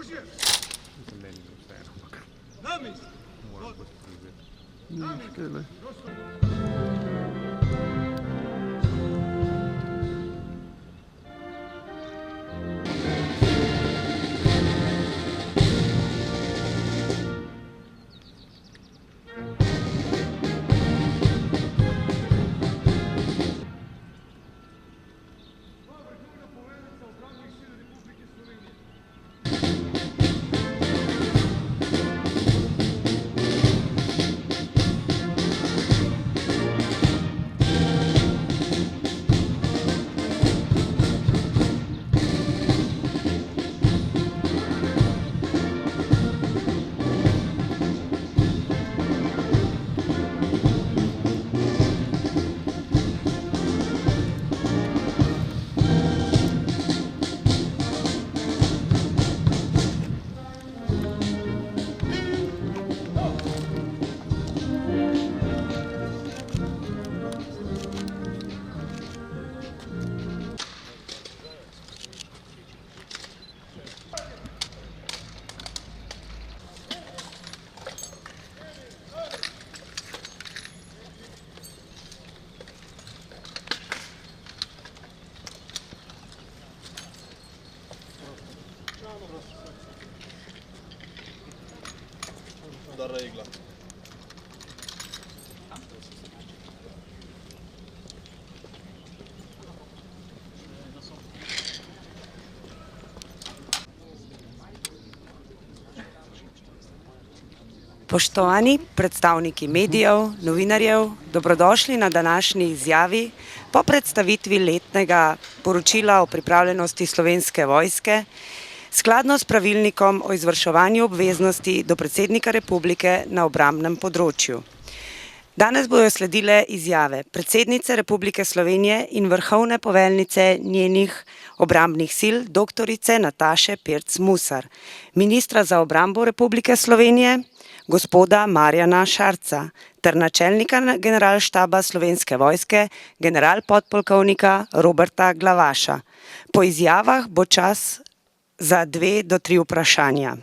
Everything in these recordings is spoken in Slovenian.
Mislim, meni je vseeno, ampak moram biti prevzeti. Da regla. Poštovani predstavniki medijev, novinarjev, dobrodošli na današnji izjavi po predstavitvi letnega poročila o pripravljenosti Slovenske vojske, skladno s pravilnikom o izvrševanju obveznosti do predsednika republike na obrambnem področju. Danes bodo sledile izjave predsednice Republike Slovenije in vrhovne poveljnice njenih obrambnih sil, doktorice Nataše Pirc Musar, ministra za obrambo Republike Slovenije, gospoda Marjana Šarca, ter načelnika generalštaba Slovenske vojske, generalpodpolkovnika Roberta Glavaša. Po izjavah bo čas za 2 do 3 vprašanja.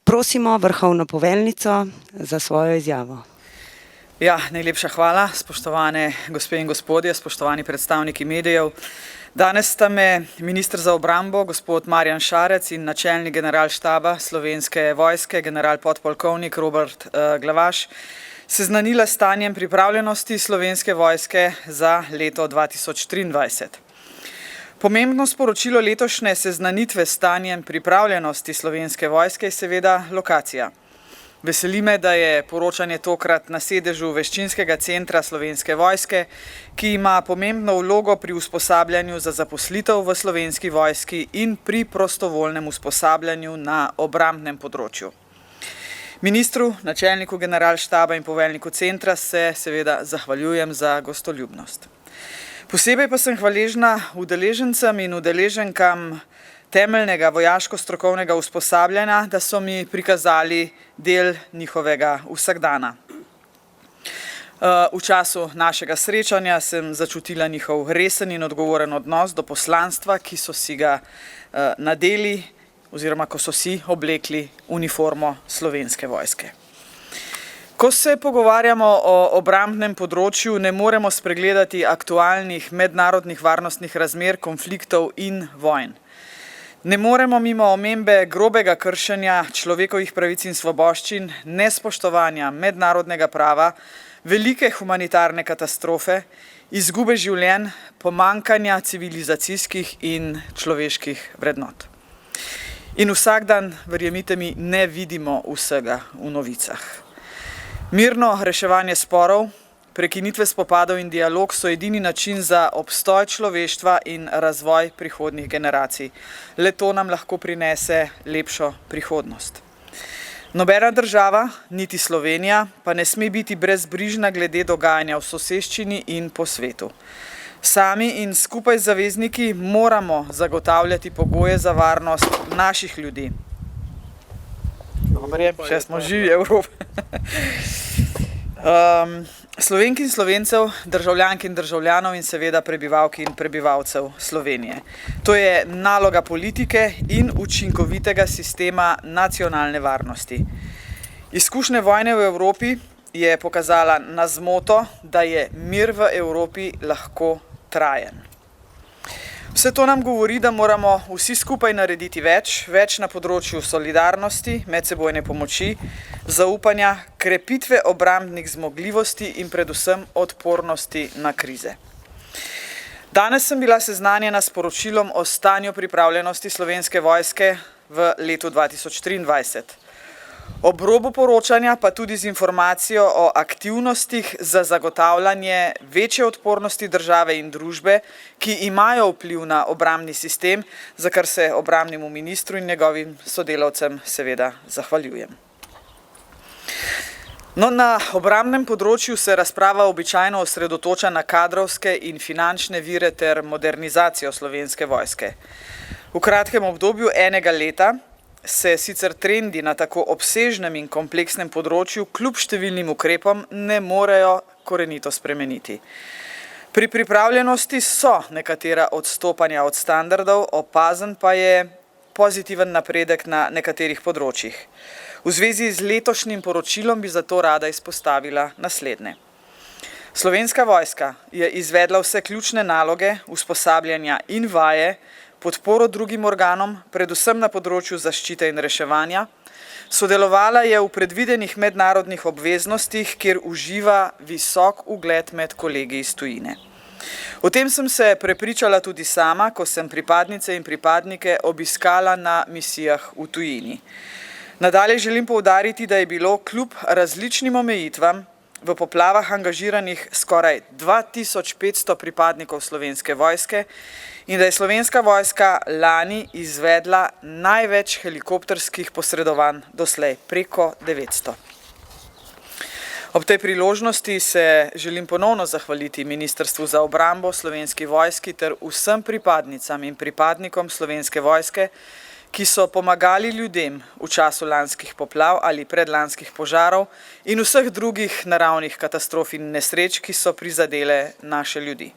Prosimo vrhovno poveljnico za svojo izjavo. Ja, najlepša hvala, spoštovane gospe in gospodje, spoštovani predstavniki medijev. Danes sta me minister za obrambo, gospod Marjan Šarec, in načelnik generalštaba Slovenske vojske, generalpodpolkovnik Robert Glavaš, seznanila s stanjem pripravljenosti Slovenske vojske za leto 2023. Pomembno sporočilo letošnje seznanitve s stanjem pripravljenosti Slovenske vojske je seveda lokacija. Veseli me, da je poročanje tokrat na sedežu Veščinskega centra Slovenske vojske, ki ima pomembno vlogo pri usposabljanju za zaposlitev v Slovenski vojski in pri prostovoljnem usposabljanju na obrambnem področju. Ministru, načelniku generalštaba in poveljniku centra se seveda zahvaljujem za gostoljubnost. Posebej pa sem hvaležna udeležencem in udeleženkam temeljnega vojaško-strokovnega usposabljanja, da so mi prikazali del njihovega vsakdana. V času našega srečanja sem začutila njihov resen in odgovoren odnos do poslanstva, ki so si ga nadeli oziroma ko so si oblekli uniformo Slovenske vojske. Ko se pogovarjamo o obrambnem področju, ne moremo spregledati aktualnih mednarodnih varnostnih razmer, konfliktov in vojn. Ne moremo mimo omembe grobega kršenja človekovih pravic in svoboščin, nespoštovanja mednarodnega prava, velike humanitarne katastrofe, izgube življenj, pomanjkanja civilizacijskih in človeških vrednot. In vsak dan, verjemite mi, ne vidimo vsega v novicah. Mirno reševanje sporov, prekinitve spopadov in dialog so edini način za obstoj človeštva in razvoj prihodnjih generacij. Le to nam lahko prinese lepšo prihodnost. Nobena država, niti Slovenija, pa ne sme biti brezbrižna glede dogajanja v soseščini in po svetu. Sami in skupaj z zavezniki moramo zagotavljati pogoje za varnost naših ljudi. Dobre, še smo živi, Evropa. Slovenk in Slovencev, državljank in državljanov in seveda prebivalk in prebivalcev Slovenije. To je naloga politike in učinkovitega sistema nacionalne varnosti. Izkušnje vojne v Evropi je pokazala na zmoto, da je mir v Evropi lahko trajen. Vse to nam govori, da moramo vsi skupaj narediti več na področju solidarnosti, medsebojne pomoči, zaupanja, krepitve obrambnih zmogljivosti in predvsem odpornosti na krize. Danes sem bila seznanjena s poročilom o stanju pripravljenosti Slovenske vojske v letu 2023. Ob robu poročanja pa tudi z informacijo o aktivnostih za zagotavljanje večje odpornosti države in družbe, ki imajo vpliv na obrambni sistem, za kar se obrambnemu ministru in njegovim sodelavcem seveda zahvaljujem. No, na obrambnem področju se razprava običajno osredotoča na kadrovske in finančne vire ter modernizacijo Slovenske vojske. V kratkem obdobju enega leta se sicer trendi na tako obsežnem in kompleksnem področju kljub številnim ukrepom ne morejo korenito spremeniti. Pri pripravljenosti so nekatera odstopanja od standardov, opazen pa je pozitiven napredek na nekaterih področjih. V zvezi z letošnjim poročilom bi zato rada izpostavila naslednje. Slovenska vojska je izvedla vse ključne naloge, usposabljanja in vaje, podporo drugim organom, predvsem na področju zaščite in reševanja, sodelovala je v predvidenih mednarodnih obveznostih, kjer uživa visok ugled med kolegi iz tujine. O tem sem se prepričala tudi sama, ko sem pripadnice in pripadnike obiskala na misijah v tujini. Nadalje želim poudariti, da je bilo kljub različnim omejitvam v poplavah angažiranih skoraj 2500 pripadnikov Slovenske vojske in da je Slovenska vojska lani izvedla največ helikopterskih posredovanj doslej, preko 900. Ob tej priložnosti se želim ponovno zahvaliti Ministrstvu za obrambo, Slovenski vojski ter vsem pripadnicam in pripadnikom Slovenske vojske, ki so pomagali ljudem v času lanskih poplav ali predlanskih požarov in vseh drugih naravnih katastrof in nesreč, ki so prizadele naše ljudi.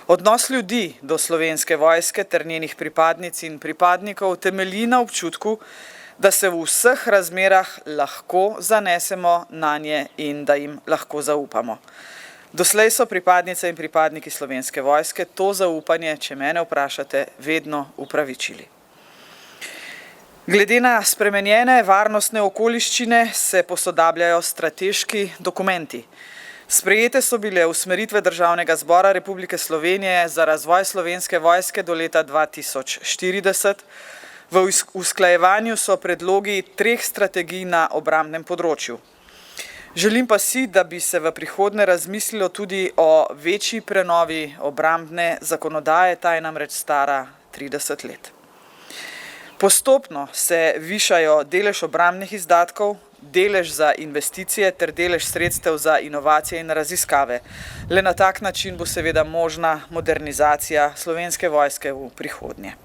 Odnos ljudi do Slovenske vojske ter njenih pripadnic in pripadnikov temelji na občutku, da se v vseh razmerah lahko zanesemo nanje in da jim lahko zaupamo. Doslej so pripadnice in pripadniki Slovenske vojske to zaupanje, če mene vprašate, vedno upravičili. Glede na spremenjene varnostne okoliščine se posodabljajo strateški dokumenti. Sprejete so bile usmeritve Državnega zbora Republike Slovenije za razvoj Slovenske vojske do leta 2040. V usklajevanju so predlogi 3 strategij na obrambnem področju. Želim pa si, da bi se v prihodnje razmislilo tudi o večji prenovi obrambne zakonodaje, ta je namreč stara 30 let. Postopno se višajo delež obrambnih izdatkov, delež za investicije ter delež sredstev za inovacije in raziskave. Le na tak način bo seveda možna modernizacija Slovenske vojske v prihodnje.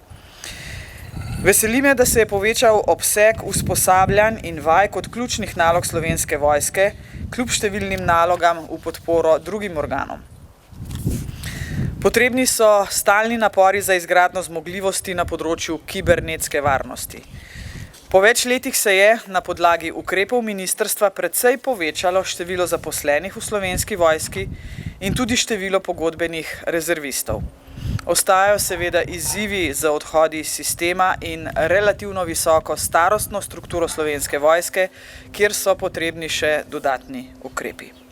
Veseli me, da se je povečal obseg usposabljanj in vaj kot ključnih nalog Slovenske vojske, kljub številnim nalogam v podporo drugim organom. Potrebni so stalni napori za izgradnjo zmogljivosti na področju kibernetske varnosti. Po več letih se je na podlagi ukrepov ministrstva precej povečalo število zaposlenih v Slovenski vojski in tudi število pogodbenih rezervistov. Ostajajo seveda izzivi za odhodi iz sistema in relativno visoko starostno strukturo Slovenske vojske, kjer so potrebni še dodatni ukrepi.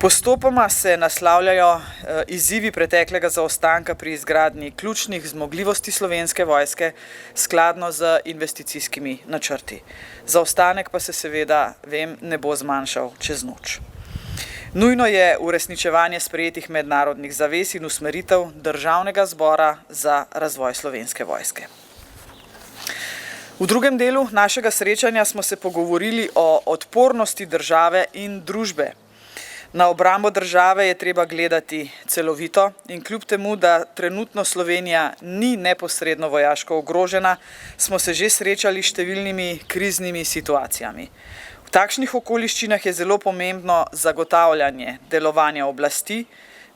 Postopoma se naslavljajo izzivi preteklega zaostanka pri izgradnji ključnih zmogljivosti Slovenske vojske skladno z investicijskimi načrti. Zaostanek pa se seveda, vem, ne bo zmanjšal čez noč. Nujno je uresničevanje sprejetih mednarodnih zavez in usmeritev Državnega zbora za razvoj Slovenske vojske. V drugem delu našega srečanja smo se pogovorili o odpornosti države in družbe. Na obrambo države je treba gledati celovito in kljub temu, da trenutno Slovenija ni neposredno vojaško ogrožena, smo se že srečali s številnimi kriznimi situacijami. V takšnih okoliščinah je zelo pomembno zagotavljanje delovanja oblasti,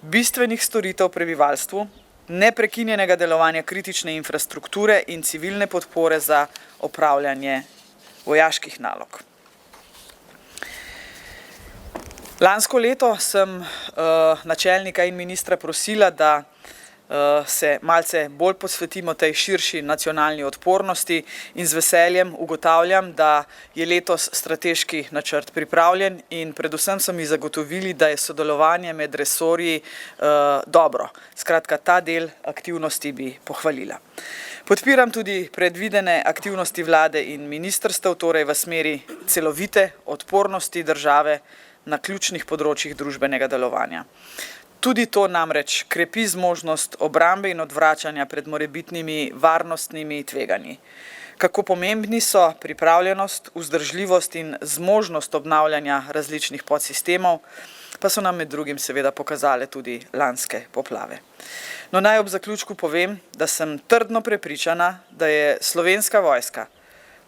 bistvenih storitev prebivalstvu, neprekinjenega delovanja kritične infrastrukture in civilne podpore za opravljanje vojaških nalog. Lansko leto sem načelnika in ministra prosila, da se malce bolj posvetimo tej širši nacionalni odpornosti in z veseljem ugotavljam, da je letos strateški načrt pripravljen in predvsem so mi zagotovili, da je sodelovanje med resorji dobro. Skratka, ta del aktivnosti bi pohvalila. Podpiram tudi predvidene aktivnosti vlade in ministrstev, torej v smeri celovite odpornosti države na ključnih področjih družbenega delovanja. Tudi to namreč krepi zmožnost obrambe in odvračanja pred morebitnimi varnostnimi tveganji. Kako pomembni so pripravljenost, vzdržljivost in zmožnost obnavljanja različnih podsistemov, pa so nam med drugim seveda pokazale tudi lanske poplave. No, naj ob zaključku povem, da sem trdno prepričana, da je Slovenska vojska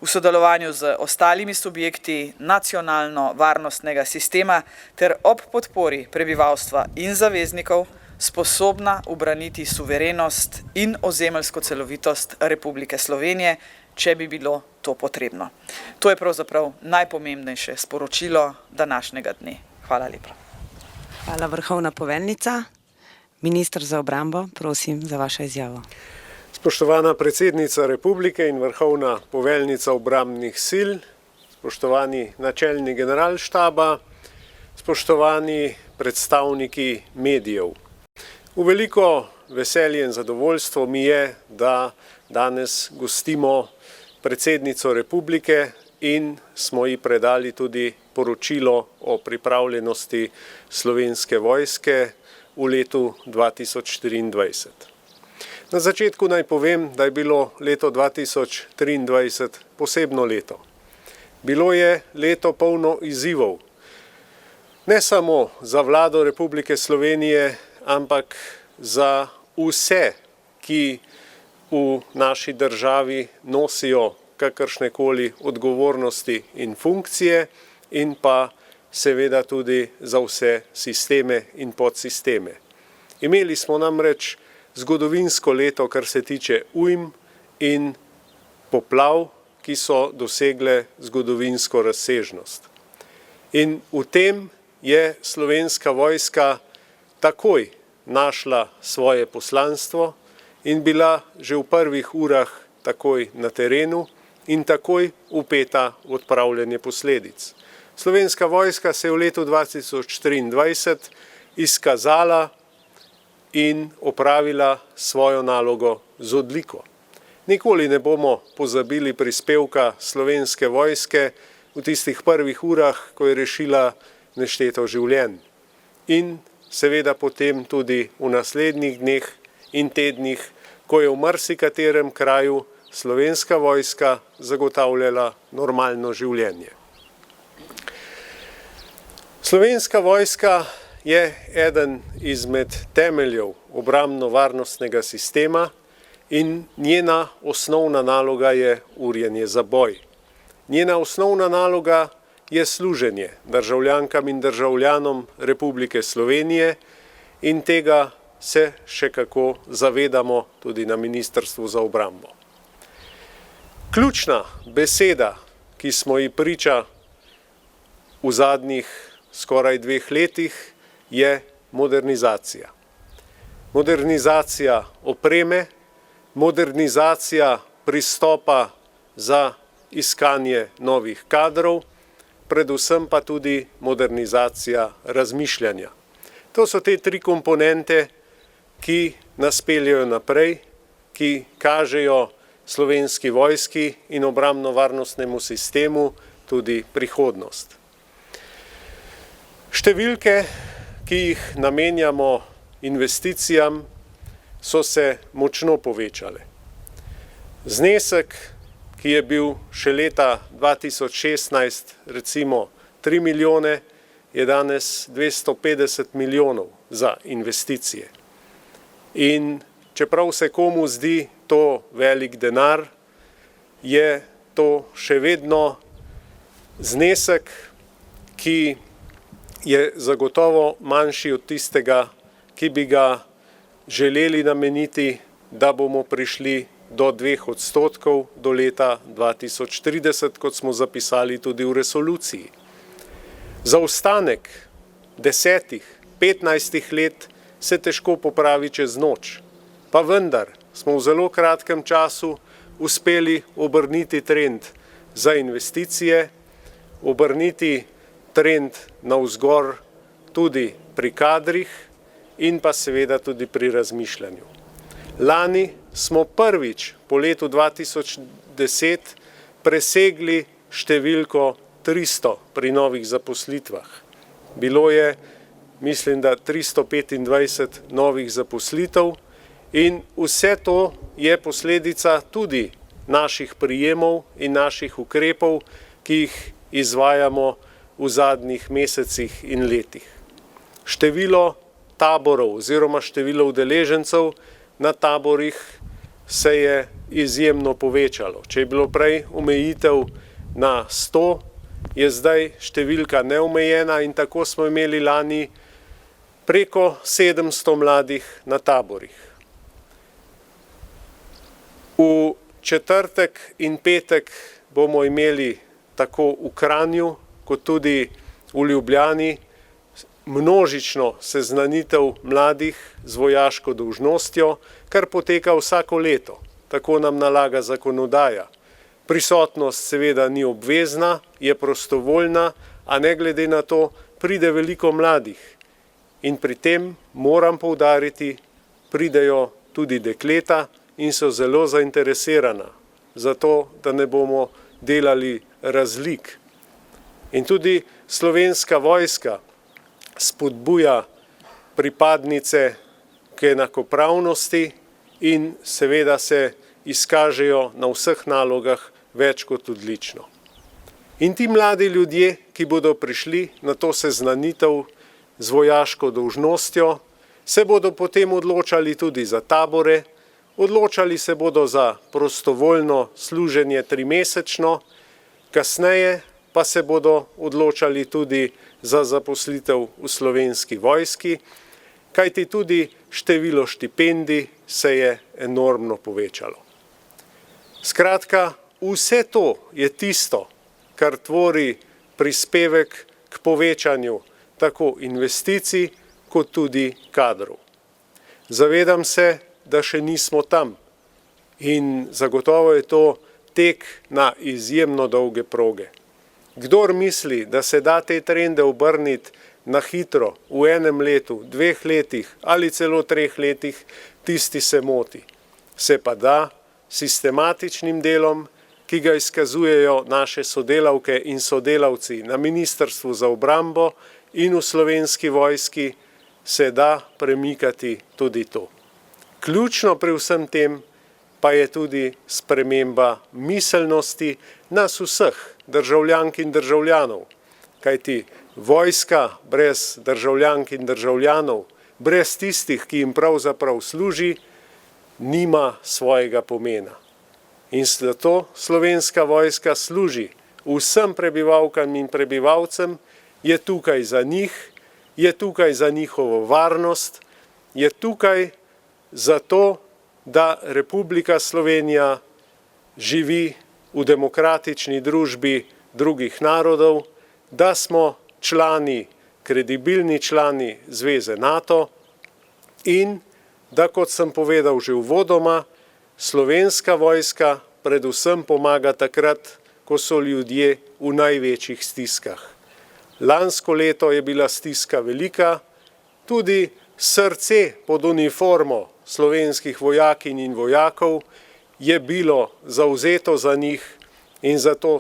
v sodelovanju z ostalimi subjekti nacionalno-varnostnega sistema ter ob podpori prebivalstva in zaveznikov sposobna ubraniti suverenost in ozemeljsko celovitost Republike Slovenije, če bi bilo to potrebno. To je pravzaprav najpomembnejše sporočilo današnjega dne. Hvala lepa. Hvala, vrhovna poveljnica. Minister za obrambo, prosim za vašo izjavo. Spoštovana predsednica Republike in vrhovna poveljnica obrambnih sil, spoštovani načelnik generalštaba, spoštovani predstavniki medijev. V veliko veselje in zadovoljstvo mi je, da danes gostimo predsednico Republike in smo ji predali tudi poročilo o pripravljenosti Slovenske vojske v letu 2024. Na začetku naj povem, da je bilo leto 2023 posebno leto. Bilo je leto polno izzivov, ne samo za vlado Republike Slovenije, ampak za vse, ki v naši državi nosijo kakršnekoli odgovornosti in funkcije in pa seveda tudi za vse sisteme in podsisteme. Imeli smo namreč zgodovinsko leto, kar se tiče ujm in poplav, ki so dosegle zgodovinsko razsežnost. In v tem je Slovenska vojska takoj našla svoje poslanstvo in bila že v prvih urah takoj na terenu in takoj vpeta v odpravljanje posledic. Slovenska vojska se je v letu 2023 izkazala in opravila svojo nalogo z odliko. Nikoli ne bomo pozabili prispevka Slovenske vojske v tistih prvih urah, ko je rešila nešteto življenj. In seveda potem tudi v naslednjih dneh in tednih, ko je v marsikaterem kraju Slovenska vojska zagotavljala normalno življenje. Slovenska vojska je eden izmed temeljev obrambno-varnostnega sistema in njena osnovna naloga je urjenje za boj. Njena osnovna naloga je služenje državljankam in državljanom Republike Slovenije in tega se še kako zavedamo tudi na Ministrstvu za obrambo. Ključna beseda, ki smo ji priča v zadnjih skoraj 2 letih, je modernizacija. Modernizacija opreme, modernizacija pristopa za iskanje novih kadrov, predvsem pa tudi modernizacija razmišljanja. To so te 3 komponente, ki nas peljejo naprej, ki kažejo Slovenski vojski in obrambno-varnostnemu sistemu tudi prihodnost. Številke, ki jih namenjamo investicijam, so se močno povečale. Znesek, ki je bil še leta 2016 recimo 3 milijone, je danes 250 milijonov za investicije. In čeprav se komu zdi to velik denar, je to še vedno znesek, ki je zagotovo manjši od tistega, ki bi ga želeli nameniti, da bomo prišli do 2% do leta 2030, kot smo zapisali tudi v resoluciji. Zaostanek 10, 15 let se težko popravi čez noč, pa vendar smo v zelo kratkem času uspeli obrniti trend za investicije, obrniti trend navzgor tudi pri kadrih in pa seveda tudi pri razmišljanju. Lani smo prvič po letu 2010 presegli številko 300 pri novih zaposlitvah. Bilo je, mislim, da 325 novih zaposlitev in vse to je posledica tudi naših prijemov in naših ukrepov, ki jih izvajamo v zadnjih mesecih in letih. Število taborov oziroma število udeležencev na taborih se je izjemno povečalo. Če je bilo prej omejitev na 100, je zdaj številka neomejena in tako smo imeli lani preko 700 mladih na taborih. V četrtek in petek bomo imeli tako v Kranju kot tudi v Ljubljani množično seznanitev mladih z vojaško dolžnostjo, kar poteka vsako leto. Tako nam nalaga zakonodaja. Prisotnost seveda ni obvezna, je prostovoljna, a ne glede na to pride veliko mladih. In pri tem moram poudariti, pridejo tudi dekleta in so zelo zainteresirana, zato da ne bomo delali razlik. In tudi Slovenska vojska spodbuja pripadnice k enakopravnosti in seveda se izkažejo na vseh nalogah več kot odlično. In ti mladi ljudje, ki bodo prišli na to seznanitev z vojaško dolžnostjo, se bodo potem odločali tudi za tabore, odločali se bodo za prostovoljno služenje 3-mesečno, kasneje pa se bodo odločali tudi za zaposlitev v Slovenski vojski, kajti tudi število štipendij se je enormno povečalo. Skratka, vse to je tisto, kar tvori prispevek k povečanju tako investicij kot tudi kadrov. Zavedam se, da še nismo tam in zagotovo je to tek na izjemno dolge proge. Kdor misli, da se da te trende obrniti na hitro v enem letu, 2 letih ali celo 3 letih, tisti se moti. Se pa da sistematičnim delom, ki ga izkazujejo naše sodelavke in sodelavci na Ministrstvu za obrambo in v Slovenski vojski, se da premikati tudi to. Ključno pri vsem tem pa je tudi sprememba miselnosti nas vseh, državljank in državljanov, kajti vojska brez državljank in državljanov, brez tistih, ki jim pravzaprav služi, nima svojega pomena. In zato Slovenska vojska služi vsem prebivalkam in prebivalcem, je tukaj za njih, je tukaj za njihovo varnost, je tukaj zato, da Republika Slovenija živi v demokratični družbi drugih narodov, da smo člani, kredibilni člani Zveze NATO in da, kot sem povedal že uvodoma, Slovenska vojska predvsem pomaga takrat, ko so ljudje v največjih stiskah. Lansko leto je bila stiska velika, tudi srce pod uniformo slovenskih vojakinj in vojakov je bilo zavzeto za njih in zato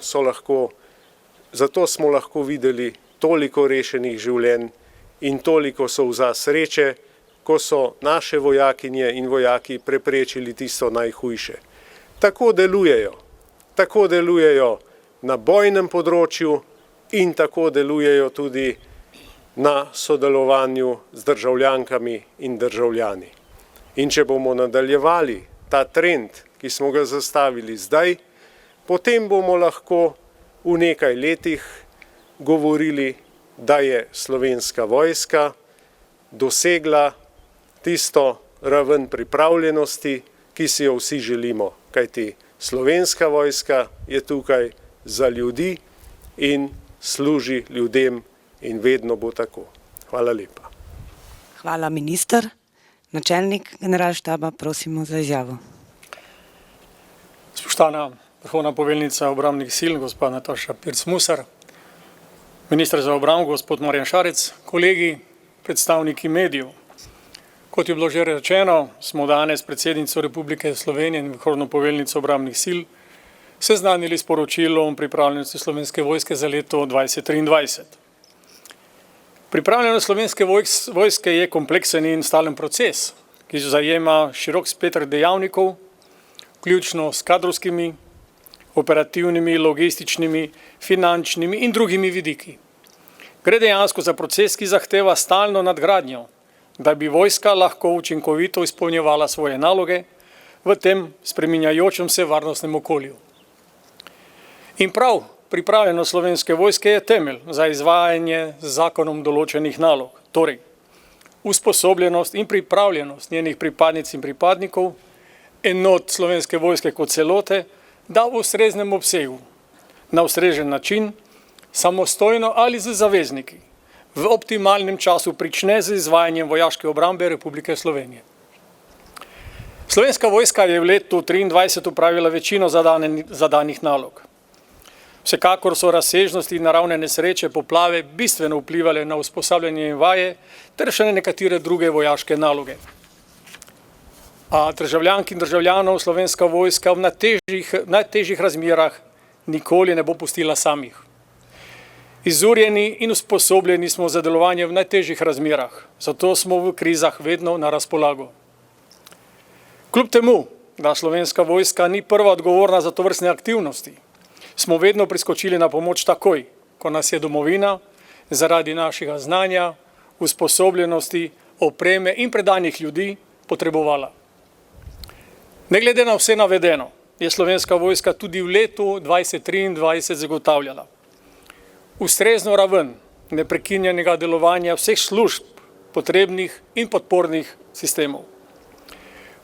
smo lahko videli toliko rešenih življenj in toliko solza sreče, ko so naše vojakinje in vojaki preprečili tisto najhujše. Tako delujejo na bojnem področju in tako delujejo tudi na sodelovanju z državljankami in državljani. In če bomo nadaljevali ta trend, ki smo ga zastavili zdaj, potem bomo lahko v nekaj letih govorili, da je Slovenska vojska dosegla tisto raven pripravljenosti, ki si jo vsi želimo, kajti Slovenska vojska je tukaj za ljudi in služi ljudem in vedno bo tako. Hvala lepa. Hvala, minister. Načelnik generalštaba, prosimo za izjavo. Spoštovana vrhovna poveljnica obrambnih sil, gospa Nataša Pirc Musar, minister za obrambo, gospod Marjan Šarec, kolegi, predstavniki medijev. Kot je bilo že rečeno, smo danes predsednico Republike Slovenije in vrhovno poveljnico obrambnih sil seznanili s poročilom pripravljenosti Slovenske vojske za leto 2023. Pripravljenost Slovenske vojske je kompleksen in stalen proces, ki zajema širok spekter dejavnikov, vključno s kadrovskimi, operativnimi, logističnimi, finančnimi in drugimi vidiki. Gre dejansko za proces, ki zahteva stalno nadgradnjo, da bi vojska lahko učinkovito izpolnjevala svoje naloge v tem spreminjajočem se varnostnem okolju. In prav pripravljenost Slovenske vojske je temelj za izvajanje z zakonom določenih nalog, torej usposobljenost in pripravljenost njenih pripadnic in pripadnikov, enot Slovenske vojske kot celote, da v ustreznem obsegu, na ustrežen način, samostojno ali z zavezniki, v optimalnem času prične z izvajanjem vojaške obrambe Republike Slovenije. Slovenska vojska je v letu 2023 upravila večino zadanih nalog. Vsekakor so razsežnosti in naravne nesreče, poplave bistveno vplivale na usposabljanje in vaje ter še nekatere druge vojaške naloge. A državljank in državljanov Slovenska vojska v najtežjih razmerah nikoli ne bo pustila samih. Izurjeni in usposobljeni smo za delovanje v najtežjih razmerah, zato smo v krizah vedno na razpolago. Kljub temu, da Slovenska vojska ni prva odgovorna za tovrstne aktivnosti, smo vedno priskočili na pomoč takoj, ko nas je domovina zaradi našega znanja, usposobljenosti, opreme in predanih ljudi potrebovala. Ne glede na vse navedeno, je Slovenska vojska tudi v letu 2023 zagotavljala ustrezno raven neprekinjenega delovanja vseh služb, potrebnih in podpornih sistemov.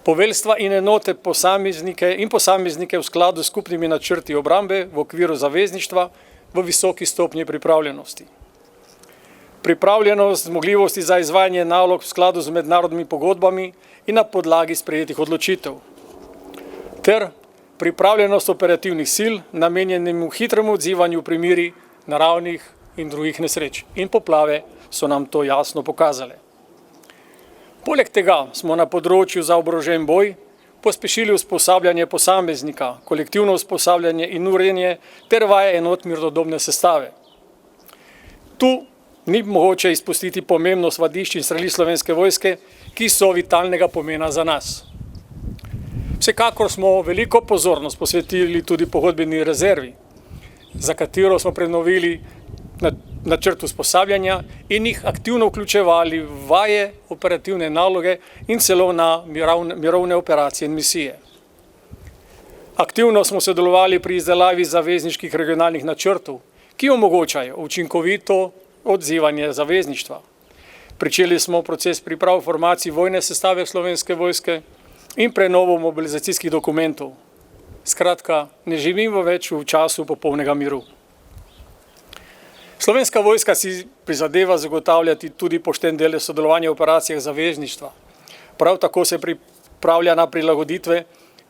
Poveljstva in enote posameznike v skladu s skupnimi načrti obrambe v okviru zavezništva v visoki stopnji pripravljenosti. Pripravljenost zmogljivosti za izvajanje nalog v skladu z mednarodnimi pogodbami in na podlagi sprejetih odločitev. Ter pripravljenost operativnih sil namenjenemu hitremu odzivanju v primeri naravnih in drugih nesreč. In poplave so nam to jasno pokazale. Poleg tega smo na področju za oborožen boj pospešili usposabljanje posameznika, kolektivno usposabljanje in urjenje ter vaje enot mirnodobne sestave. Tu ni mogoče izpustiti pomembnost vadišč in strelišč Slovenske vojske, ki so vitalnega pomena za nas. Vsekakor smo veliko pozornost posvetili tudi pogodbeni rezervi, za katero smo prenovili načrt usposabljanja in jih aktivno vključevali v vaje, operativne naloge in celo na mirovne operacije in misije. Aktivno smo sodelovali pri izdelavi zavezniških regionalnih načrtov, ki omogočajo učinkovito odzivanje zavezništva. Pričeli smo proces priprav formacij vojne sestave Slovenske vojske in prenovo mobilizacijskih dokumentov. Skratka, ne živimo več v času popolnega miru. Slovenska vojska si prizadeva zagotavljati tudi pošten del sodelovanja v operacijah zavezništva. Prav tako se pripravlja na prilagoditve,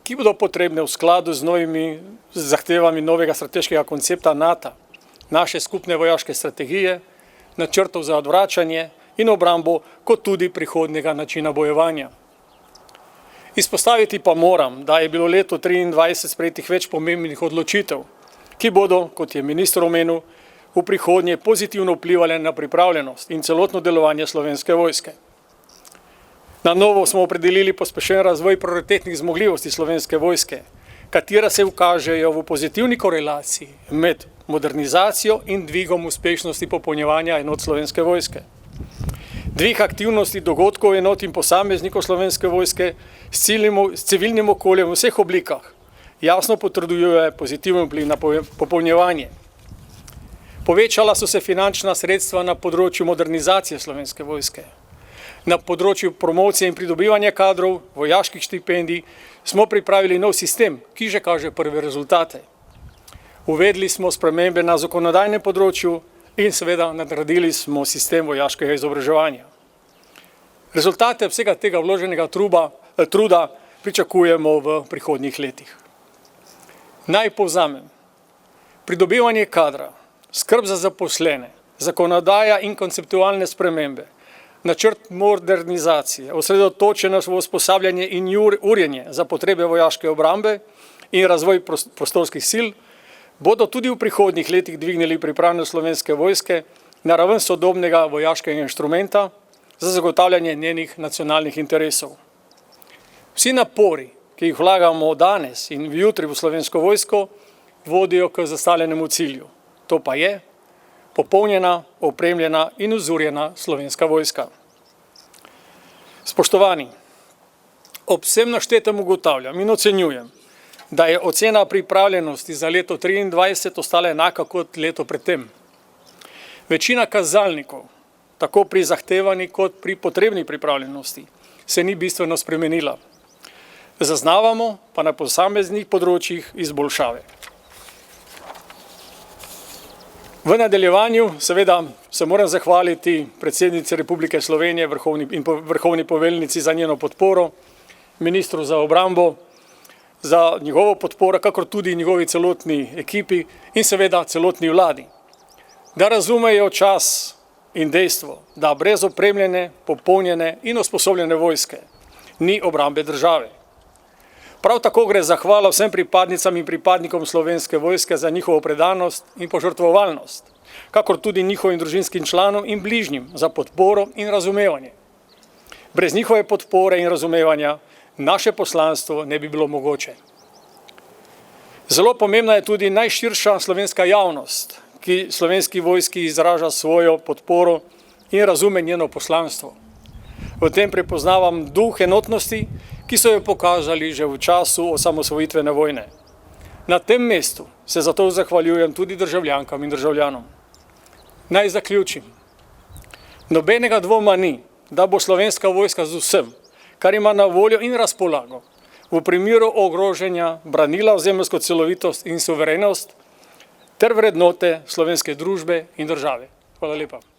ki bodo potrebne v skladu z novimi zahtevami novega strateškega koncepta NATO, naše skupne vojaške strategije, načrtov za odvračanje in obrambo, kot tudi prihodnjega načina bojevanja. Izpostaviti pa moram, da je bilo leto 2023 sprejetih več pomembnih odločitev, ki bodo, kot je minister omenil, v prihodnje pozitivno vplivali na pripravljenost in celotno delovanje Slovenske vojske. Na novo smo opredelili pospešen razvoj prioritetnih zmogljivosti Slovenske vojske, katera se ukažejo v pozitivni korelaciji med modernizacijo in dvigom uspešnosti popolnjevanja enot Slovenske vojske. Dvig aktivnosti dogodkov enot in posameznikov Slovenske vojske s civilnim okoljem v vseh oblikah jasno potrjuje pozitiven vpliv na popolnjevanje Povečala so se finančna sredstva na področju modernizacije Slovenske vojske. Na področju promocije in pridobivanja kadrov, vojaških štipendij smo pripravili nov sistem, ki že kaže prve rezultate. Uvedli smo spremembe na zakonodajnem področju in seveda nadgradili smo sistem vojaškega izobraževanja. Rezultate vsega tega vloženega truda pričakujemo v prihodnjih letih. Naj povzamem. Pridobivanje kadra, skrb za zaposlene, zakonodaja in konceptualne spremembe, načrt modernizacije, osredotočenost v usposabljanje in urjenje za potrebe vojaške obrambe in razvoj prostorskih sil bodo tudi v prihodnjih letih dvignili pripravljenost Slovenske vojske na raven sodobnega vojaškega inštrumenta za zagotavljanje njenih nacionalnih interesov. Vsi napori, ki jih vlagamo danes in jutri v Slovensko vojsko, vodijo k zastavljenemu cilju. To pa je popolnjena, opremljena in uzurjena Slovenska vojska. Spoštovani, ob vsem naštetem ugotavljam in ocenjujem, da je ocena pripravljenosti za leto 2023 ostala enaka kot leto predtem. Večina kazalnikov, tako pri zahtevani kot pri potrebni pripravljenosti, se ni bistveno spremenila. Zaznavamo pa na posameznih področjih izboljšave. V nadaljevanju seveda se moram zahvaliti predsednici Republike Slovenije in vrhovni poveljnici za njeno podporo, ministru za obrambo za njegovo podporo, kakor tudi njegovi celotni ekipi in seveda celotni vladi, da razumejo čas in dejstvo, da brez opremljene, popolnjene in usposobljene vojske ni obrambe države. Prav tako gre zahvala vsem pripadnicam in pripadnikom Slovenske vojske za njihovo predanost in požrtvovalnost, kakor tudi njihovim družinskim članom in bližnjim za podporo in razumevanje. Brez njihove podpore in razumevanja naše poslanstvo ne bi bilo mogoče. Zelo pomembna je tudi najširša slovenska javnost, ki Slovenski vojski izraža svojo podporo in razume njeno poslanstvo. V tem prepoznavam duh enotnosti, ki so jo pokazali že v času osamosvojitvene vojne. Na tem mestu se zato zahvaljujem tudi državljankam in državljanom. Naj zaključim. Nobenega dvoma ni, da bo Slovenska vojska z vsem, kar ima na voljo in razpolago, v primeru ogrožanja branila ozemeljsko celovitost in suverenost ter vrednote slovenske družbe in države. Hvala lepa.